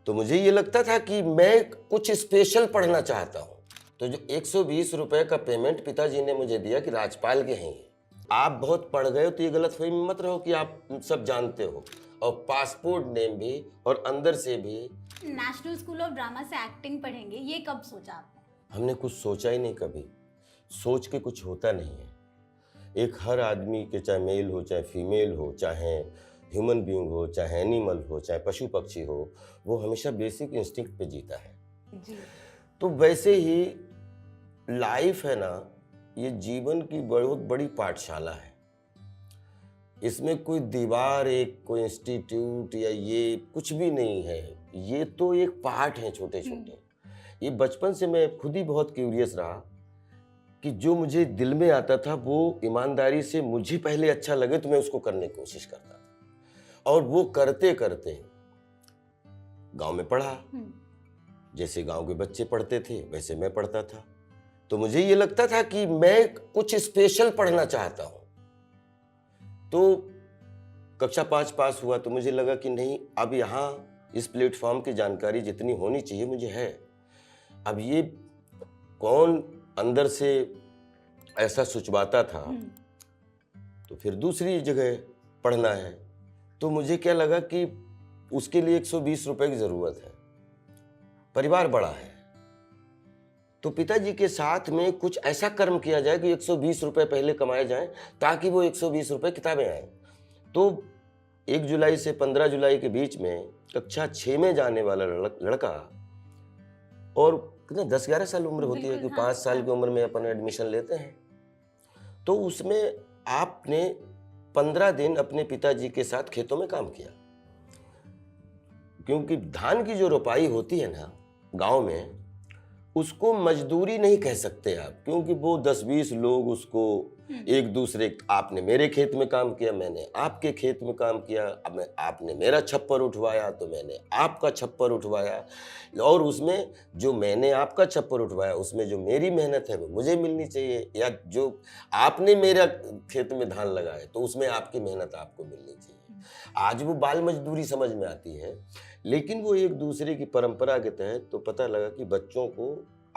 तो मुझे ये लगता था कि मैं कुछ स्पेशल पढ़ना चाहता हूँ। तो जो 120 रुपए का पेमेंट पिताजी ने मुझे दिया कि राजपाल के हैं ये। आप बहुत पढ़ गए हो तो ये गलतफहमी में मत रहो कि आप सब जानते हो, और पासपोर्ट नेम भी और अंदर से भी। नेशनल स्कूल ऑफ ड्रामा से एक्टिंग पढ़ेंगे, ये कब सोचा आपने? हमने कुछ सोचा ही नहीं कभी। सोच के कुछ होता नहीं है। एक हर आदमी के, चाहे मेल हो चाहे फीमेल हो, चाहे ह्यूमन बीइंग हो चाहे एनिमल हो चाहे पशु पक्षी हो, वो हमेशा बेसिक इंस्टिंक्ट पे जीता है। जी। तो वैसे ही लाइफ है ना, ये जीवन की बहुत बड़ी पाठशाला है। इसमें कोई दीवार, एक कोई इंस्टीट्यूट या ये कुछ भी नहीं है। ये तो एक पार्ट है छोटे छोटे। ये बचपन से मैं खुद ही बहुत क्यूरियस रहा कि जो मुझे दिल में आता था वो ईमानदारी से मुझे पहले अच्छा लगे तो मैं उसको करने की कोशिश करता था। और वो करते करते गांव में पढ़ा। जैसे गांव के बच्चे पढ़ते थे वैसे मैं पढ़ता था। तो मुझे ये लगता था कि मैं कुछ स्पेशल पढ़ना चाहता हूं। तो कक्षा 5 पास हुआ तो मुझे लगा कि नहीं, अब यहाँ इस प्लेटफॉर्म की जानकारी जितनी होनी चाहिए मुझे है। अब ये कौन अंदर से ऐसा सोचवाता था, तो फिर दूसरी जगह पढ़ना है। तो मुझे क्या लगा कि उसके लिए 120 रुपए की जरूरत है, परिवार बड़ा है, तो पिताजी के साथ में कुछ ऐसा कर्म किया जाए कि 120 रुपए पहले कमाए जाएं ताकि वो 120 रुपए किताबें आए। तो 1 जुलाई से 15 जुलाई के बीच में कक्षा 6 में जाने वाला लड़का, और कितना 10-11 साल उम्र होती है कि 5 साल की उम्र में अपन एडमिशन लेते हैं, तो उसमें आपने 15 दिन अपने पिताजी के साथ खेतों में काम किया। क्योंकि धान की जो रोपाई होती है ना गांव में, उसको मजदूरी नहीं कह सकते आप, क्योंकि वो 10-20 लोग उसको एक दूसरे, आपने मेरे खेत में काम किया, मैंने आपके खेत में काम किया, अब आपने मेरा छप्पर उठवाया तो मैंने आपका छप्पर उठवाया, और उसमें जो मैंने आपका छप्पर उठवाया उसमें जो मेरी मेहनत है वो मुझे मिलनी चाहिए, या जो आपने मेरा खेत में धान लगाए तो उसमें आपकी मेहनत आपको मिलनी चाहिए। आज वो बाल मजदूरी समझ में आती है, लेकिन वो एक दूसरे की परंपरा के तहत। तो पता लगा कि बच्चों को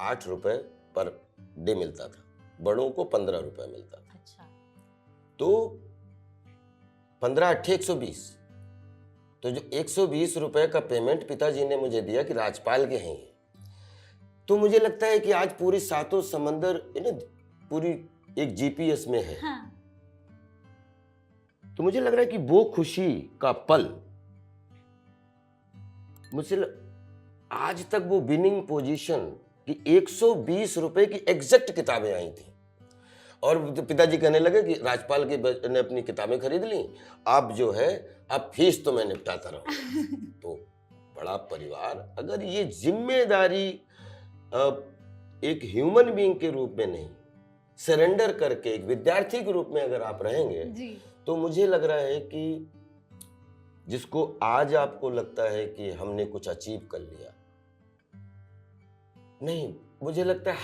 8 रुपए पर डे मिलता था, बड़ों को 15 रुपए मिलता था। अच्छा। तो 15 8 120। तो जो 120 रुपए का पेमेंट पिताजी ने मुझे दिया कि राजपाल के हैं ये, तो मुझे लगता है कि आज पूरी सातों समंदर पूरी एक जीपीएस में है। हाँ। तो मुझे लग रहा है कि वो खुशी का पल मुझसे आज तक वो विनिंग पोजीशन कि 120 रुपए की एग्जैक्ट किताबें आई थी, और पिताजी कहने लगे कि राजपाल के ने अपनी किताबें खरीद ली, अब जो है अब फीस तो मैं निपटाता रहूं। तो बड़ा परिवार, अगर ये जिम्मेदारी एक ह्यूमन बीइंग के रूप में नहीं, सरेंडर करके एक विद्यार्थी के रूप में अगर आप रहेंगे जी। तो मुझे लग रहा है कि जिसको आज आपको लगता है कि हमने कुछ अचीव कर लिया, नहीं, मुझे लगता है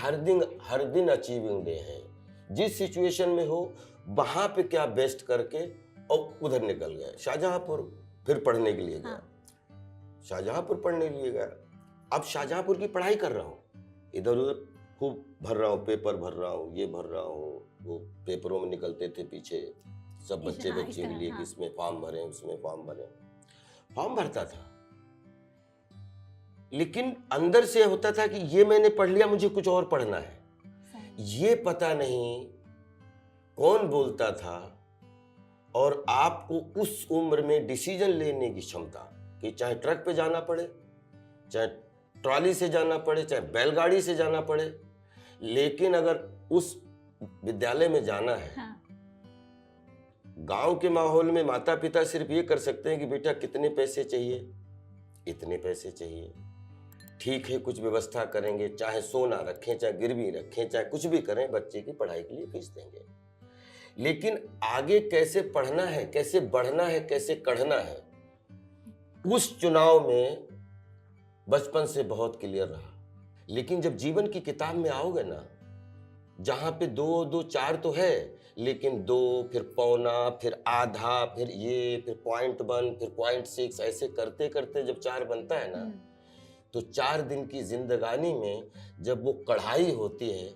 हर दिन अचीविंग डे है। जिस सिचुएशन में हो वहां पे क्या बेस्ट करके और उधर निकल गए। शाहजहांपुर फिर पढ़ने के लिए गया। शाहजहांपुर पढ़ने के लिए गया, अब शाहजहांपुर की पढ़ाई कर रहा हूँ, इधर उधर खूब भर रहा हूँ, पेपर भर रहा हूँ, ये भर रहा हूँ। वो पेपरों में निकलते थे पीछे सब बच्चे के लिए कि इसमें फॉर्म भरें, उसमें फॉर्म भरें। फॉर्म भरता था, लेकिन अंदर से होता था कि ये मैंने पढ़ लिया, मुझे कुछ और पढ़ना है। ये पता नहीं कौन बोलता था, और आपको उस उम्र में डिसीजन लेने की क्षमता कि चाहे ट्रक पे जाना पड़े, चाहे ट्रॉली से जाना पड़े, चाहे बैलगाड़ी से जाना पड़े, लेकिन अगर उस विद्यालय में जाना है। हाँ। गांव के माहौल में माता पिता सिर्फ ये कर सकते हैं कि बेटा कितने पैसे चाहिए, इतने पैसे चाहिए, ठीक है कुछ व्यवस्था करेंगे, चाहे सोना रखें, चाहे गिरवी रखें, चाहे कुछ भी करें, बच्चे की पढ़ाई के लिए फीस देंगे। लेकिन आगे कैसे पढ़ना है, कैसे बढ़ना है, कैसे कढ़ना है, उस चुनाव में बचपन से बहुत क्लियर रहा। लेकिन जब जीवन की किताब में आओगे ना, जहां पे 2 2 4 तो है, लेकिन 2 फिर पौना, फिर आधा, फिर ये, फिर 0.1, फिर 0.6, ऐसे करते करते जब 4 बनता है ना, तो 4 दिन की जिंदगानी में जब वो कढ़ाई होती है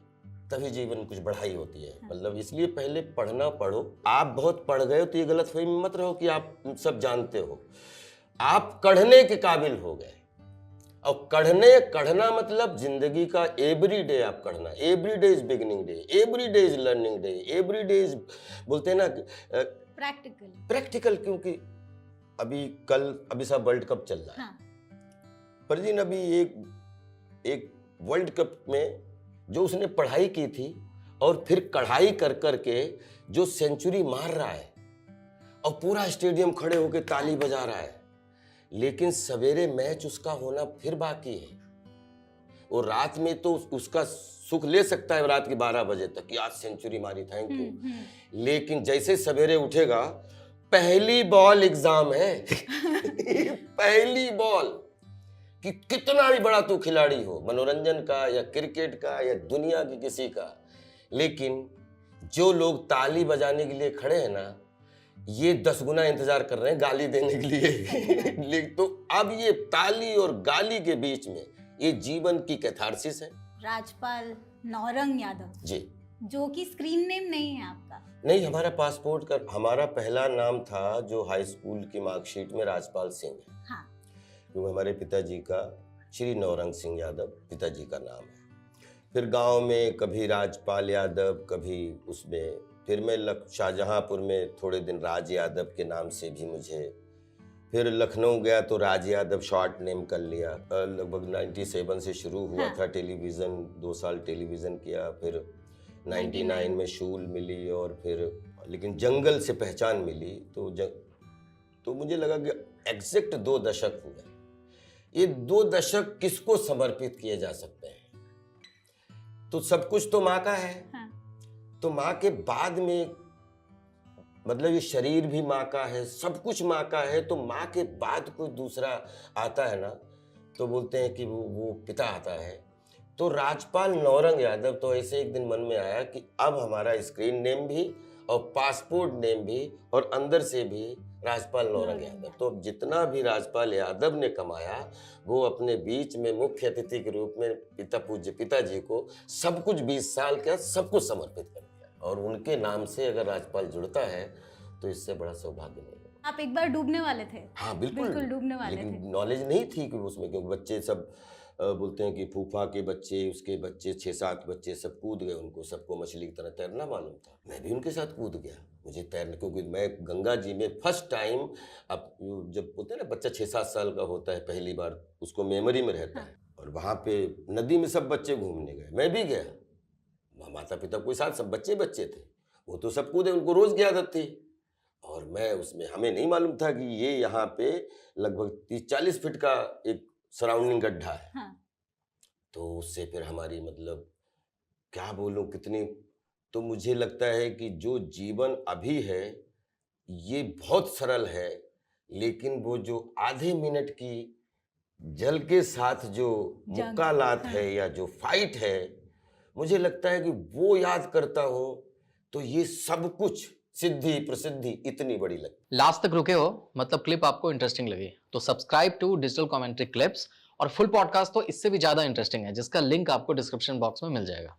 तभी जीवन कुछ बढ़ाई होती है। मतलब इसलिए पहले पढ़ना पढ़ो। आप बहुत पढ़ गए हो तो ये गलतफहमी में मत रहो कि आप सब जानते हो। आप कढ़ने के काबिल हो गए। और कढ़ना मतलब जिंदगी का एवरी डे आप कढ़ना। Every day is beginning day, every day is learning day, every day is बोलते हैं ना प्रैक्टिकल। क्योंकि अभी सब वर्ल्ड कप चल रहा है। पर जी अभी एक वर्ल्ड कप में जो उसने पढ़ाई की थी और फिर कढ़ाई कर करके जो सेंचुरी मार रहा है और पूरा स्टेडियम खड़े होकर ताली बजा रहा है, लेकिन सवेरे मैच उसका होना फिर बाकी है। और रात में तो उसका सुख ले सकता है रात के 12 बजे तक कि आज सेंचुरी मारी, थैंक यू। लेकिन जैसे सवेरे उठेगा, पहली बॉल एग्जाम है पहली बॉल कि कितना भी बड़ा तू खिलाड़ी हो, मनोरंजन का या क्रिकेट का या दुनिया की किसी का, लेकिन जो लोग ताली बजाने के लिए खड़े हैं ना, ये 10 गुना इंतजार कर रहे हैं गाली देने के लिए तो अब ये ताली और गाली के बीच में ये जीवन की कैथारसिस है। राजपाल नौरंग यादव जी, जो कि स्क्रीन नेम नहीं है आपका? नहीं, हमारा पासपोर्ट का हमारा पहला नाम था जो हाई स्कूल की मार्कशीट में राजपाल सिंह है। हाँ। क्योंकि हमारे पिताजी का श्री नौरंग सिंह यादव पिताजी का नाम है। फिर गांव में कभी राजपाल यादव, कभी उसमें, फिर मैं शाहजहांपुर में थोड़े दिन राज यादव के नाम से भी मुझे, फिर लखनऊ गया तो राज यादव शॉर्ट नेम कर लिया। लगभग 97 से शुरू हुआ था टेलीविज़न, 2 साल टेलीविज़न किया, फिर 99 में शूल मिली और फिर लेकिन जंगल से पहचान मिली। तो मुझे लगा कि एग्जैक्ट 2 दशक हुए। ये 2 दशक किसको समर्पित किए जा सकते हैं? तो सब कुछ तो माँ का है। तो माँ के बाद में मतलब ये शरीर भी माँ का है, सब कुछ माँ का है। तो माँ के बाद कोई दूसरा आता है ना, तो बोलते हैं कि वो पिता आता है। तो राजपाल नौरंग यादव तो ऐसे एक दिन मन में आया कि अब हमारा स्क्रीन नेम भी और पासपोर्ट नेम भी और अंदर से भी राजपाल नौरंग यादव। तो जितना भी राजपाल यादव ने कमाया वो अपने बीच में मुख्य अतिथि के रूप में पूज्य पिताजी को सब कुछ 20 साल का सब कुछ समर्पित कर दिया। और उनके नाम से अगर राजपाल जुड़ता है तो इससे बड़ा सौभाग्य नहीं है। आप एक बार डूबने वाले थे? हाँ बिल्कुल डूबने वाले थे। नॉलेज नहीं थी कि उसमें, क्योंकि बच्चे सब बोलते हैं कि फूफा के बच्चे, उसके बच्चे 6-7 बच्चे सब कूद गए, उनको सबको मछली की तरह तैरना मालूम था। मैं भी उनके साथ कूद गया, मुझे तैरने, क्योंकि मैं गंगा जी में फर्स्ट टाइम, अब जब बोलते हैं ना बच्चा 6-7 साल का होता है पहली बार, उसको मेमोरी में रहता है। और वहाँ पे नदी में सब बच्चे घूमने गए, मैं भी गया, माता पिता कोई साथ, सब बच्चे थे, वो तो सब कूदे, उनको रोज की आदत थी। और मैं उसमें, हमें नहीं मालूम था कि ये यहाँ पे लगभग 30-40 फीट का एक सराउंडिंग गड्ढा है। तो उससे फिर हमारी मतलब क्या बोलूं कितनी, तो मुझे लगता है कि जो जीवन अभी है ये बहुत सरल है, लेकिन वो जो आधे मिनट की जल के साथ जो मुक्कालात है या जो फाइट है, मुझे लगता है कि वो याद करता हूं तो ये सब कुछ सिद्धि प्रसिद्धि इतनी बड़ी लगती। लास्ट तक रुके हो, मतलब क्लिप आपको इंटरेस्टिंग लगी तो subscribe to digital commentary clips. और फुल पॉडकास्ट तो इससे भी ज्यादा इंटरेस्टिंग है, जिसका लिंक आपको डिस्क्रिप्शन बॉक्स में मिल जाएगा।